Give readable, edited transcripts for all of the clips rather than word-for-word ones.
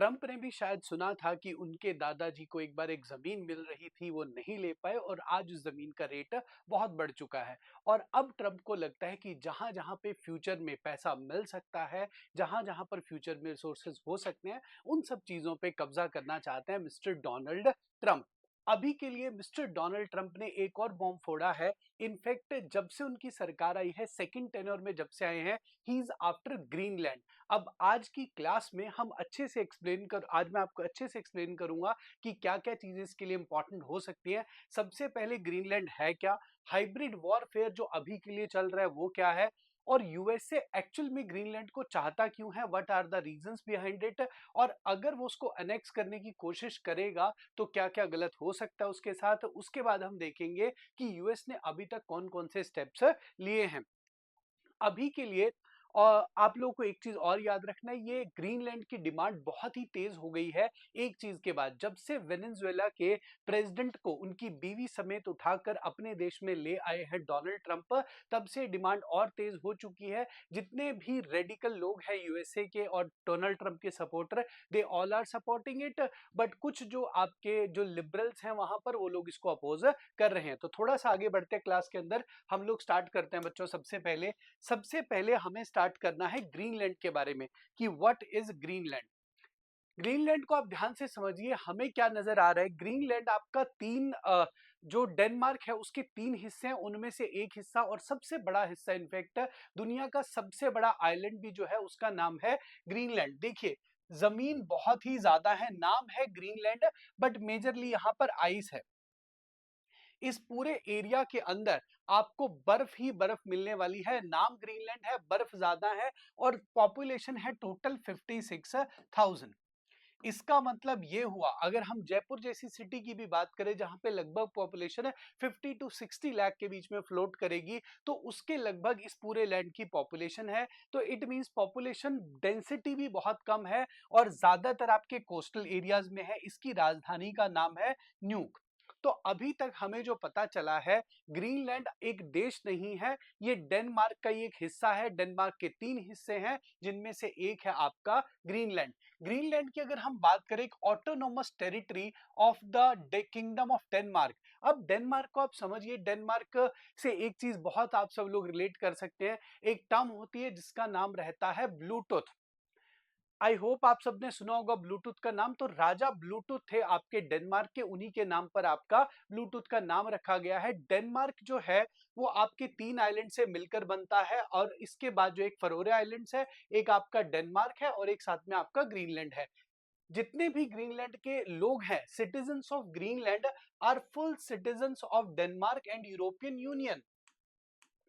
Trump ने भी शायद सुना था कि उनके दादाजी को एक बार एक जमीन मिल रही थी, वो नहीं ले पाए और आज उस जमीन का रेट बहुत बढ़ चुका है। और अब ट्रंप को लगता है कि जहां जहां पे फ्यूचर में पैसा मिल सकता है, जहां जहां पर फ्यूचर में रिसोर्सेज हो सकते हैं, उन सब चीजों पे कब्जा करना चाहते हैं मिस्टर डोनाल्ड ट्रंप। अभी के लिए मिस्टर डोनाल्ड ट्रंप ने एक और बॉम्ब फोड़ा है। इनफैक्ट जब से उनकी सरकार आई है, सेकंड टेन्योर में जब से आए हैं, ही इज आफ्टर ग्रीनलैंड। अब आज की क्लास में हम अच्छे से आज मैं आपको अच्छे से एक्सप्लेन करूंगा कि क्या क्या चीजें इसके लिए इंपॉर्टेंट हो सकती हैं। सबसे पहले ग्रीनलैंड है क्या, हाइब्रिड वॉरफेयर जो अभी के लिए चल रहा है वो क्या है, और यूएसए एक्चुअल में ग्रीनलैंड को चाहता क्यों है, what are the reasons behind it, और अगर वो उसको अनेक्स करने की कोशिश करेगा तो क्या क्या गलत हो सकता है उसके साथ। उसके बाद हम देखेंगे कि यूएस ने अभी तक कौन कौन से स्टेप्स लिए हैं। अभी के लिए और आप लोगों को एक चीज और याद रखना है, ये ग्रीनलैंड की डिमांड बहुत ही तेज हो गई है एक चीज के बाद। जब से वेनेजुएला के प्रेसिडेंट को उनकी बीवी समेत उठाकर अपने देश में ले आए हैं डोनाल्ड ट्रंप, तब से डिमांड और तेज हो चुकी है। जितने भी रेडिकल लोग हैं यूएसए के और डोनाल्ड ट्रंप के supporter, they all are supporting it, but कुछ जो आपके जो लिबरल्स हैं वहां पर, वो लोग इसको अपोज कर रहे हैं। तो थोड़ा सा आगे बढ़ते क्लास के अंदर, हम लोग स्टार्ट करते हैं बच्चों। सबसे पहले हमें स्टार्ट करना है ग्रीनलैंड के बारे में कि व्हाट इज ग्रीनलैंड। ग्रीनलैंड को आप ध्यान से समझिए, हमें क्या नजर आ रहा है। ग्रीनलैंड आपका जो डेनमार्क है उसके तीन हिस्से हैं, उनमें से एक हिस्सा और सबसे बड़ा हिस्सा, इनफैक्ट दुनिया का सबसे बड़ा आइलैंड भी जो है उसका नाम है ग्रीनलैंड। देखिए, जमीन बहुत ही ज्यादा है, नाम है ग्रीनलैंड, बट मेजरली यहाँ पर आइस है। इस पूरे एरिया के अंदर आपको बर्फ ही बर्फ मिलने वाली है। नाम ग्रीनलैंड है, बर्फ ज्यादा है, और पॉपुलेशन है टोटल 56,000। इसका मतलब ये हुआ, अगर हम जयपुर जैसी सिटी की भी बात करें जहां पे लगभग पॉपुलेशन है 50 टू 60 लाख के बीच में फ्लोट करेगी, तो उसके लगभग इस पूरे लैंड की पॉपुलेशन है। तो इट मींस पॉपुलेशन डेंसिटी भी बहुत कम है और ज्यादातर आपके कोस्टल एरियाज में है। इसकी राजधानी का नाम है न्यूक। तो अभी तक हमें जो पता चला है, ग्रीनलैंड एक देश नहीं है, ये डेनमार्क का ही एक हिस्सा है। डेनमार्क के तीन हिस्से हैं जिनमें से एक है आपका ग्रीनलैंड। ग्रीनलैंड की अगर हम बात करें, एक autonomous territory of the kingdom of Denmark. अब डेनमार्क को आप समझिए, डेनमार्क से एक चीज बहुत आप सब लोग रिलेट कर सकते हैं, एक टर्म होती है जिसका नाम रहता है ब्लूटूथ। आई होप आप सबने सुना होगा ब्लूटूथ का नाम। तो राजा ब्लूटूथ थे आपके डेनमार्क के, उन्हीं के नाम पर आपका ब्लूटूथ का नाम रखा गया है। डेनमार्क जो है वो आपके तीन आइलैंड से मिलकर बनता है, और इसके बाद जो एक फरोरे आइलैंड्स है, एक आपका डेनमार्क है और एक साथ में आपका ग्रीनलैंड है। जितने भी ग्रीनलैंड के लोग हैं, citizens of Greenland are full citizens of Denmark and European Union.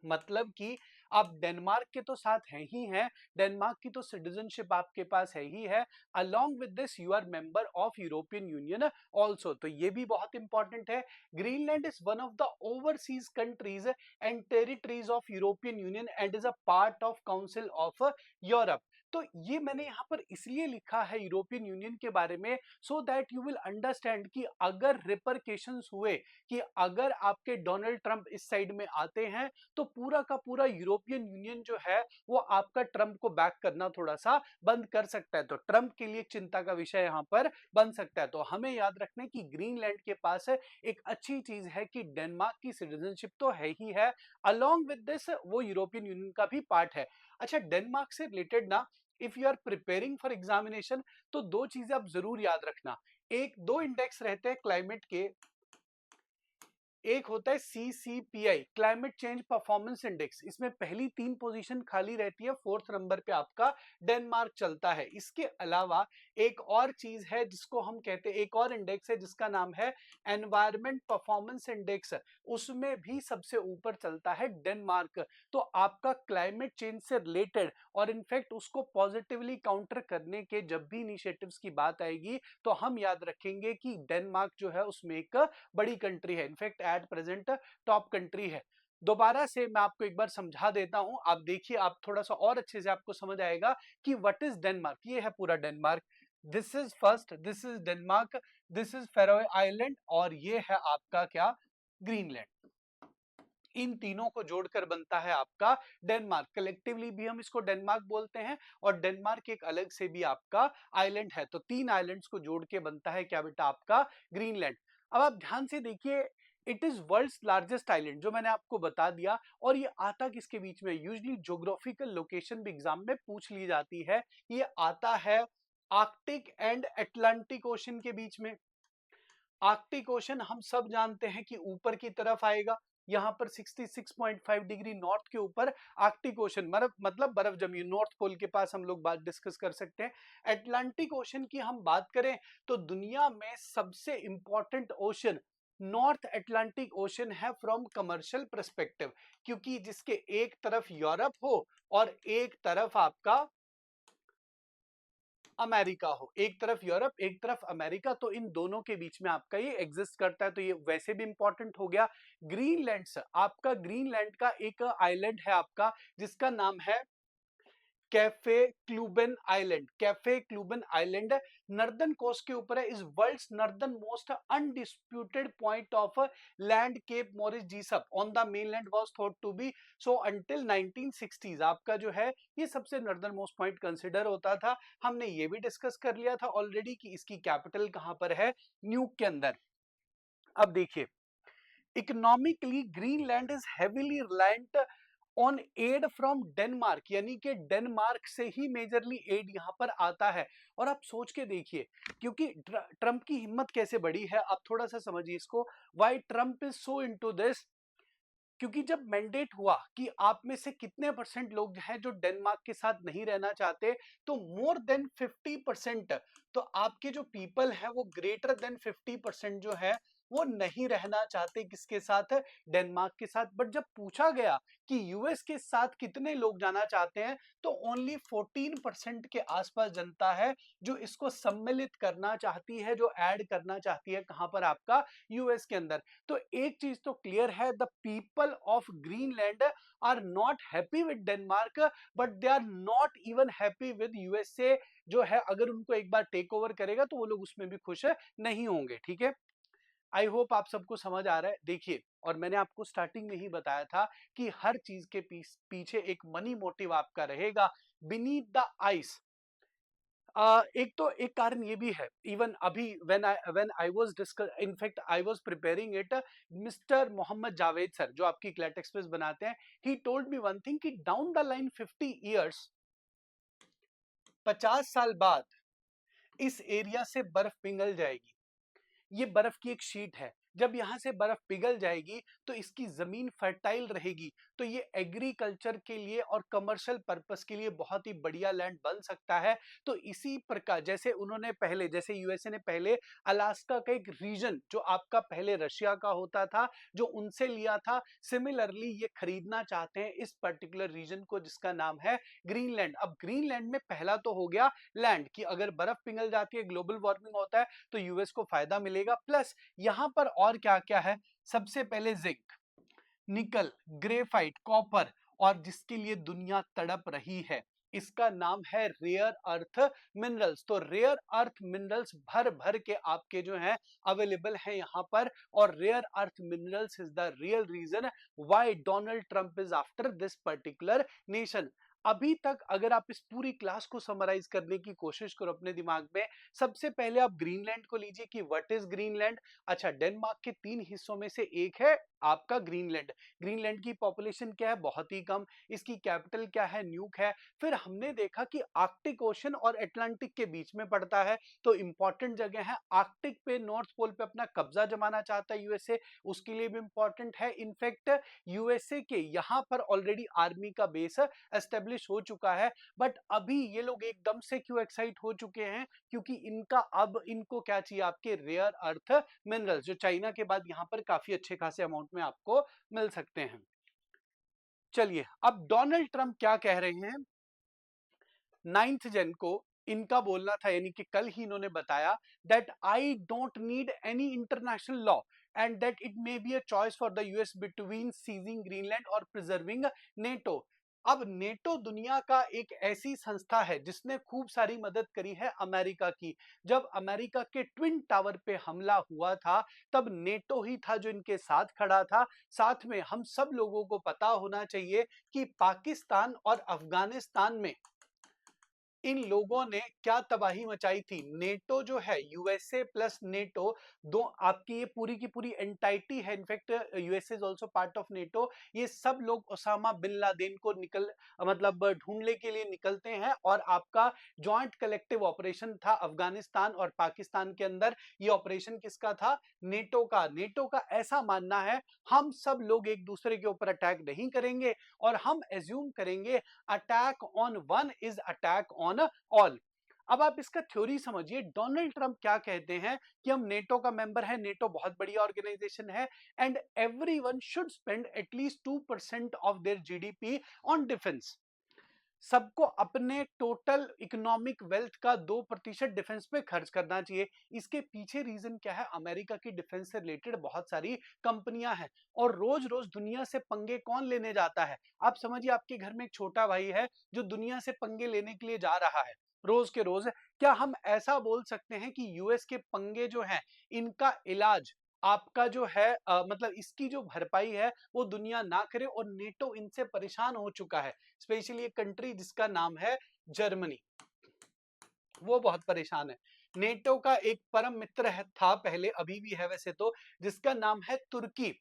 मतलब कि आप डेनमार्क के तो साथ हैं ही हैं, डेनमार्क की तो सिटीजनशिप आपके पास है ही है। Along with this you are member of European Union also. तो ये भी बहुत इंपॉर्टेंट है। Greenland is one of the overseas countries and territories of European Union and is a part of council of Europe. तो ये मैंने यहाँ पर इसलिए लिखा है यूरोपियन यूनियन के बारे में, so that you will understand कि अगर रिपरकेशंस हुए, कि अगर आपके डोनाल्ड ट्रंप इस साइड में आते हैं, तो पूरा का पूरा यूरोपियन यूनियन जो है वो आपका ट्रंप को बैक करना थोड़ा सा बंद कर सकता है। तो ट्रंप के लिए चिंता का विषय यहाँ पर बन सकता है। तो हमें याद रखना है कि ग्रीनलैंड के पास एक अच्छी चीज है कि डेनमार्क की सिटीजनशिप तो है ही है, अलोंग विद दिस वो यूरोपियन यूनियन का भी पार्ट है। अच्छा, डेनमार्क से रिलेटेड ना, if you are preparing for examination, तो दो चीजें आप जरूर याद रखना। एक दो इंडेक्स रहते हैं क्लाइमेट के, एक होता है CCPI, climate change performance index. इसमें पहली तीन पोजीशन खाली रहती है, फोर्थ नंबर पे आपका डेनमार्क चलता है। इसके अलावा एक और चीज है जिसको हम कहते हैं, एक और इंडेक्स है जिसका नाम है एनवायरमेंट परफॉर्मेंस इंडेक्स, उसमें भी सबसे ऊपर चलता है डेनमार्क। तो आपका क्लाइमेट चेंज से रिलेटेड और इनफैक्ट उसको पॉजिटिवली काउंटर करने के जब भी इनिशिएटिव्स की बात आएगी, तो हम याद रखेंगे कि डेनमार्क जो है उसमें एक बड़ी कंट्री है, in fact at present top country है। दोबारा से मैं आपको एक बार समझा देता हूं, आप देखिए, आप थोड़ा सा और अच्छे से आपको समझ आएगा कि व्हाट इज डेनमार्क। ये है पूरा Denmark, this is first, this is Denmark, this is Faroe island, और ये है आपका क्या, ग्रीनलैंड। इन तीनों को जोड़कर बनता है आपका डेनमार्क। कलेक्टिवली भी हम इसको डेनमार्क बोलते हैं और डेनमार्क एक अलग से भी आपका आइलैंड है। तो 3 आइलैंड्स को जोड़ के बनता है क्या बेटा आपका ग्रीनलैंड। अब आप ध्यान से देखिए, it is world's largest island, जो मैंने आपको बता दिया। और ये आता किसके बीच में, यूजुअली ज्योग्राफिकल लोकेशन भी एग्जाम में पूछ ली जाती है। ये आता है आर्कटिक एंड अटलांटिक ओशन के बीच में। आर्कटिक ओशन हम सब जानते हैं कि ऊपर की तरफ आएगा, यहां पर 66.5 डिग्री नॉर्थ के ऊपर आर्कटिक ओशन मतलब बर्फ जमी, नॉर्थ पोल के पास हम लोग बात डिस्कस कर सकते हैं। अटलांटिक ओशन की हम बात करें तो दुनिया में सबसे important ocean north Atlantic ocean है फ्रॉम कमर्शियल पर्सपेक्टिव, क्योंकि जिसके एक तरफ यूरोप हो और एक तरफ आपका अमेरिका हो, एक तरफ यूरोप एक तरफ अमेरिका, तो इन दोनों के बीच में आपका ये एग्जिस्ट करता है। तो ये वैसे भी इंपॉर्टेंट हो गया। ग्रीनलैंड आपका, ग्रीनलैंड का एक आइलैंड है आपका जिसका नाम है Kaffeklubben island. Kaffeklubben island northern coast के ऊपर है, is world's northernmost undisputed point of land Cape Morris Jesup on the mainland was thought to be so until 1960s। आपका जो है ये सबसे नॉर्दर्न मोस्ट पॉइंट कंसिडर होता था। हमने ये भी डिस्कस कर लिया था ऑलरेडी कि इसकी कैपिटल कहां पर है, न्यूक के अंदर। अब देखिए, economically Greenland is heavily reliant on aid from Denmark, यानी कि डेनमार्क से ही मेजरली एड यहां पर आता है। और आप सोच के देखिए, क्योंकि ट्रंप की हिम्मत कैसे बढ़ी है, आप थोड़ा सा समझिए इसको। Why Trump is so into this, क्योंकि जब मैंडेट हुआ कि आप में से कितने परसेंट लोग हैं जो डेनमार्क के साथ नहीं रहना चाहते, तो मोर देन 50%, तो आपके जो पीपल है वो ग्रेटर देन 50% जो है वो नहीं रहना चाहते किसके साथ, डेनमार्क के साथ। बट जब पूछा गया कि यूएस के साथ कितने लोग जाना चाहते हैं, तो ओनली 14% के आसपास जनता है जो इसको सम्मिलित करना चाहती है, जो ऐड करना चाहती है कहां पर आपका, यूएस के अंदर। तो एक चीज तो क्लियर है, the people of Greenland are not happy with Denmark, but they are not even happy with USA, जो है अगर उनको एक बार टेक ओवर करेगा तो वो लोग उसमें भी खुश नहीं होंगे। ठीक है, आई होप आप सबको समझ आ रहा है। देखिए, और मैंने आपको स्टार्टिंग में ही बताया था कि हर चीज के पीछे एक मनी मोटिव आपका रहेगा। बीनीथ द आइस, एक तो एक कारण ये भी है, इवन अभी when I was discuss, in fact I was preparing it, mister Mohammad Javed sir जो आपकी क्लैट एक्सप्रेस बनाते हैं, he told me one thing कि डाउन द लाइन 50 इयर्स, 50 साल बाद इस एरिया से बर्फ पिघल जाएगी। ये बर्फ की एक शीट है, जब यहां से बर्फ पिघल जाएगी तो इसकी जमीन फर्टाइल रहेगी, तो ये एग्रीकल्चर के लिए और कमर्शियल पर्पस के लिए बहुत ही बढ़िया लैंड बन सकता है। तो इसी प्रकार जैसे उन्होंने पहले, जैसे यूएसए ने पहले अलास्का का एक रीजन जो आपका पहले रशिया का होता था, जो उनसे लिया था, सिमिलरली ये खरीदना चाहते हैं इस पर्टिकुलर रीजन को जिसका नाम है ग्रीनलैंड। अब ग्रीनलैंड में पहला तो हो गया लैंड की, अगर बर्फ पिघल जाती है, ग्लोबल वार्मिंग होता है, तो यूएस को फायदा मिलेगा। प्लस यहां पर और क्या क्या है, सबसे पहले जिंक, निकल, ग्रेफाइट, कॉपर, और जिसके लिए दुनिया तड़प रही है, इसका नाम है रेयर अर्थ मिनरल्स। तो रेयर अर्थ मिनरल्स भर भर के आपके जो है अवेलेबल है यहां पर, और rare earth minerals is the real reason why Donald Trump is after this particular nation. अभी तक अगर आप इस पूरी क्लास को समराइज करने की कोशिश करो अपने दिमाग में, सबसे पहले आप ग्रीनलैंड को लीजिए कि व्हाट इज ग्रीनलैंड। अच्छा, डेनमार्क के 3 हिस्सों में से एक है आपका ग्रीनलैंड। ग्रीनलैंड की पॉपुलेशन क्या है, बहुत ही कम, इसकी कैपिटल क्या है, न्यूक है। फिर हमने देखा कि आर्कटिक ओशन और अटलांटिक के बीच में पड़ता है, तो इंपॉर्टेंट जगह है। आर्कटिक पे, नॉर्थ पोल पे अपना कब्जा जमाना चाहता है यूएसए, उसके लिए भी इंपॉर्टेंट है। इनफैक्ट यूएसए के यहां पर ऑलरेडी आर्मी का बेस एस्टेब्लिश हो चुका है। बट अभी ये लोग एकदम से क्यों एक्साइट हो चुके हैं, क्योंकि इनका अब इनको क्या चाहिए, आपके रेयर अर्थ मिनरल्स, जो चाइना के बाद यहां पर काफी अच्छे खासे अमाउंट में आपको मिल सकते हैं। चलिए, अब डोनाल्ड ट्रंप क्या कह रहे हैं, 9 जन को इनका बोलना था, यानी कि कल ही इन्होंने बताया that I don't need any international law and that it may be a choice for the US between seizing Greenland और प्रिजर्विंग नेटो। अब नेटो दुनिया का एक ऐसी संस्था है जिसने खूब सारी मदद करी है अमेरिका की। जब अमेरिका के ट्विन टावर पे हमला हुआ था, तब नेटो ही था जो इनके साथ खड़ा था। साथ में हम सब लोगों को पता होना चाहिए कि पाकिस्तान और अफगानिस्तान में इन लोगों ने क्या तबाही मचाई थी। नेटो जो है, यूएसए प्लस नेटो, दो आपकी ये पूरी की पूरी एंटाइटी है। In fact USA is also part of NATO. ये सब लोग ओसामा बिन लादेन को मतलब ढूंढने के लिए निकलते हैं, और आपका जॉइंट कलेक्टिव ऑपरेशन था अफगानिस्तान और पाकिस्तान के अंदर। ये ऑपरेशन किसका था? नेटो का। नेटो का ऐसा मानना है, हम सब लोग एक दूसरे के ऊपर अटैक नहीं करेंगे, और हम एज्यूम करेंगे attack on one is attack on all. अब आप इसका थ्योरी समझिए। डोनाल्ड ट्रंप क्या कहते हैं कि हम नेटो का मेंबर है, नेटो बहुत बड़ी ऑर्गेनाइजेशन है, and everyone should spend at least 2% of their GDP on defence. सबको अपने टोटल इकोनॉमिक वेल्थ का 2% डिफेंस पे खर्च करना चाहिए। इसके पीछे रीजन क्या है? अमेरिका की डिफेंस से रिलेटेड बहुत सारी कंपनियां हैं, और रोज रोज दुनिया से पंगे कौन लेने जाता है? आप समझिए, आपके घर में एक छोटा भाई है जो दुनिया से पंगे लेने के लिए जा रहा है रोज के रोज। क्या हम ऐसा बोल सकते हैं कि यूएस के पंगे जो हैं, इनका इलाज आपका जो है मतलब इसकी जो भरपाई है वो दुनिया ना करे? और नेटो इनसे परेशान हो चुका है, स्पेशली एक कंट्री जिसका नाम है जर्मनी, वो बहुत परेशान है। नेटो का एक परम मित्र था पहले, अभी भी है वैसे तो, जिसका नाम है तुर्की।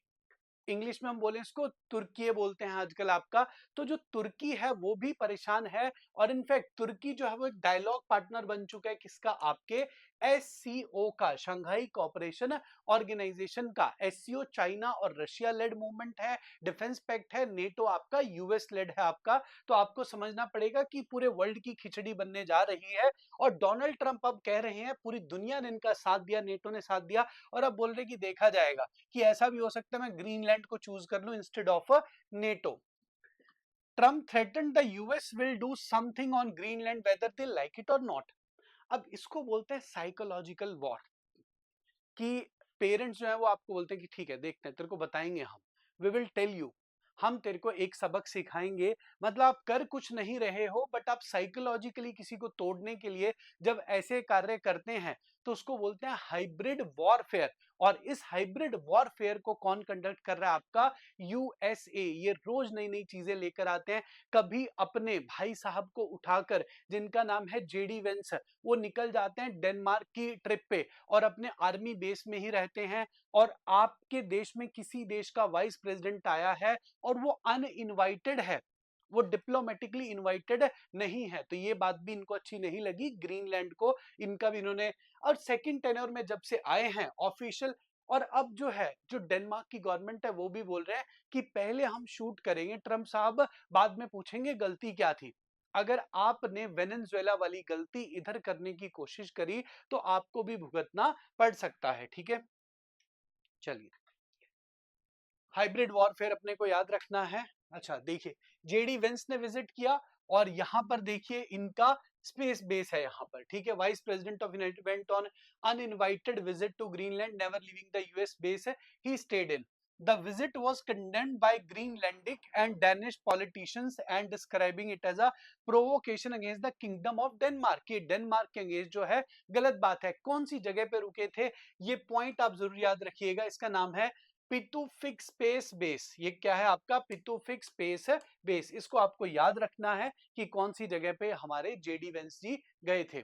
इंग्लिश में हम बोले इसको तुर्की बोलते हैं आजकल आपका। तो जो तुर्की है वो भी परेशान है, और इनफैक्ट तुर्की जो है वो एक डायलॉग पार्टनर बन चुका है किसका? आपके एससीओ का, शंघाई कोऑपरेशन ऑर्गेनाइजेशन का। एससीओ चाइना और रशिया लेड मूवमेंट है, डिफेंस पैक्ट है। नेटो आपका यूएस लेड है आपका। तो आपको समझना पड़ेगा कि पूरे वर्ल्ड की खिचड़ी बनने जा रही है, और डोनाल्ड ट्रंप अब कह रहे हैं पूरी दुनिया ने इनका साथ दिया, नेटो ने साथ दिया, और अब बोल रहे कि देखा जाएगा कि ऐसा भी हो सकता है मैं ग्रीनलैंड को चूज कर लूं instead of NATO. Trump threaten the US will do something on Greenland whether they like it और नॉट। अब इसको बोलते हैं साइकोलॉजिकल वॉर, कि पेरेंट्स जो है वो आपको बोलते हैं कि ठीक है, देखते हैं, तेरे को बताएंगे हम, वी विल टेल यू, हम तेरे को एक सबक सिखाएंगे। मतलब आप कर कुछ नहीं रहे हो, बट आप साइकोलॉजिकली किसी को तोड़ने के लिए जब ऐसे कार्य करते हैं, तो उसको बोलते हैं हाइब्रिड वॉरफेयर। और इस हाइब्रिड वॉरफेयर को कौन कंडक्ट कर रहा है? आपका यूएसए। ये रोज नई नई चीजें लेकर आते हैं। कभी अपने भाई साहब को उठाकर, जिनका नाम है जेडी वेंस, वो निकल जाते हैं डेनमार्क की ट्रिप पे और अपने आर्मी बेस में ही रहते हैं, और आपके देश में किसी देश का वाइस प्रेसिडेंट आया है और वो अनइनवाइटेड है, वो डिप्लोमेटिकली इनवाइटेड नहीं है, तो ये बात भी इनको अच्छी नहीं लगी ग्रीनलैंड को। इनका भी इन्होंने, और सेकंड टेन्योर में जब से आए हैं ऑफिशियल, और अब जो है जो डेनमार्क की गवर्नमेंट है वो भी बोल रहे हैं कि पहले हम शूट करेंगे ट्रंप साहब, बाद में पूछेंगे गलती क्या थी। अगर आपने वेनेजुएला वाली गलती इधर करने की कोशिश करी तो आपको भी भुगतना पड़ सकता है। ठीक है, चलिए, हाइब्रिड वॉरफेयर अपने को याद रखना है। अच्छा देखिए, जेडी वेंस ने विजिट किया, और यहां पर देखिए इनका स्पेस बेस है यहाँ पर। ठीक है, vice president of United went on uninvited visit to Greenland, never leaving the US base he stayed in. The visit was condemned by Greenlandic and Danish politicians and describing it as a provocation against the Kingdom of Denmark। ये Denmark के against जो है गलत बात है। कौन सी जगह पे रुके थे, ये पॉइंट आप जरूर याद रखिएगा। इसका नाम है पिटुफिक स्पेस बेस। ये क्या है आपका? Pituffik space base. इसको आपको याद रखना है कि कौन सी जगह पे हमारे जेडी वेंस जी गए थे।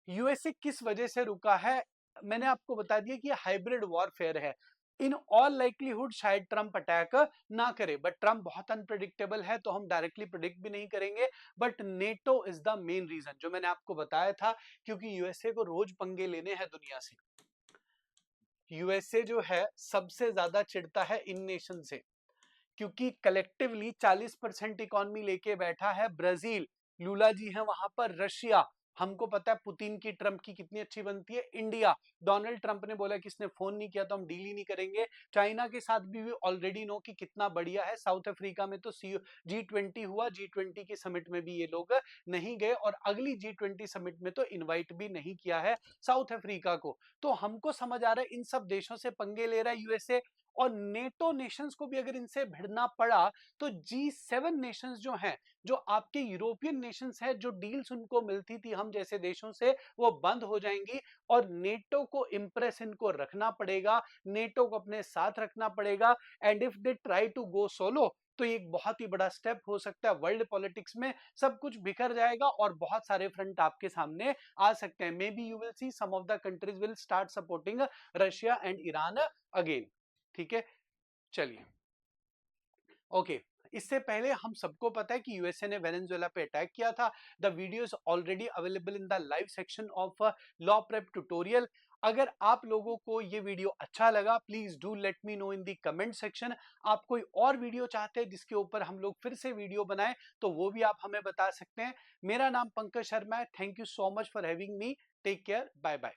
यूएसए किस वजह से रुका है? मैंने आपको बता दिया कि हाइब्रिड वॉरफेयर है। इन ऑल लाइकलीहुड शायद ट्रंप अटैक ना करे, बट ट्रंप बहुत अनप्रेडिक्टेबल है, तो हम डायरेक्टली प्रिडिक्ट भी नहीं करेंगे। But NATO is the main reason, जो मैंने आपको बताया था, क्योंकि यूएसए को रोज पंगे लेने हैं दुनिया से। यूएसए जो है सबसे ज्यादा चिढ़ता है इन नेशन से, क्योंकि कलेक्टिवली 40% इकोनॉमी लेके बैठा है ब्राजील, लूला जी है वहां पर, रशिया, हमको पता है पुतिन की ट्रंप की कितनी अच्छी बनती है, इंडिया, डोनाल्ड ट्रंप ने बोला कि इसने फोन नहीं किया तो हम डील ही नहीं करेंगे। चाइना के साथ भी ऑलरेडी नो कि कितना बढ़िया है। साउथ अफ्रीका में तो G20 हुआ, G20 की समिट में भी ये लोग नहीं गए, और अगली G20 समिट में तो इन्वाइट भी नहीं किया है साउथ अफ्रीका को। तो हमको समझ आ रहा है इन सब देशों से पंगे ले रहा है यूएसए, और नेटो नेशंस को भी अगर इनसे भिड़ना पड़ा तो G7 नेशंस जो हैं, जो आपके यूरोपियन नेशंस हैं, जो डील्स उनको मिलती थी हम जैसे देशों से, वो बंद हो जाएंगी और नेटो को इम्प्रेस इनको रखना पड़ेगा, नेटो को अपने साथ रखना पड़ेगा। And if they try to go solo तो ये एक बहुत ही बड़ा स्टेप हो सकता है वर्ल्ड पॉलिटिक्स में, सब कुछ बिखर जाएगा और बहुत सारे फ्रंट आपके सामने आ सकते हैं। Maybe you will see some of the countries will start supporting Russia and Iran again. ठीक है, चलिए ओके। इससे पहले हम सबको पता है कि यूएसए ने वेनेजुएला पे अटैक किया था। The video is already available in the live section of law prep tutorial. अगर आप लोगों को ये वीडियो अच्छा लगा, please do let me know in the comment section. आप कोई और वीडियो चाहते हैं जिसके ऊपर हम लोग फिर से वीडियो बनाएं तो वो भी आप हमें बता सकते हैं। मेरा नाम पंकज शर्मा है। Thank you so much for having me. Take care, bye bye.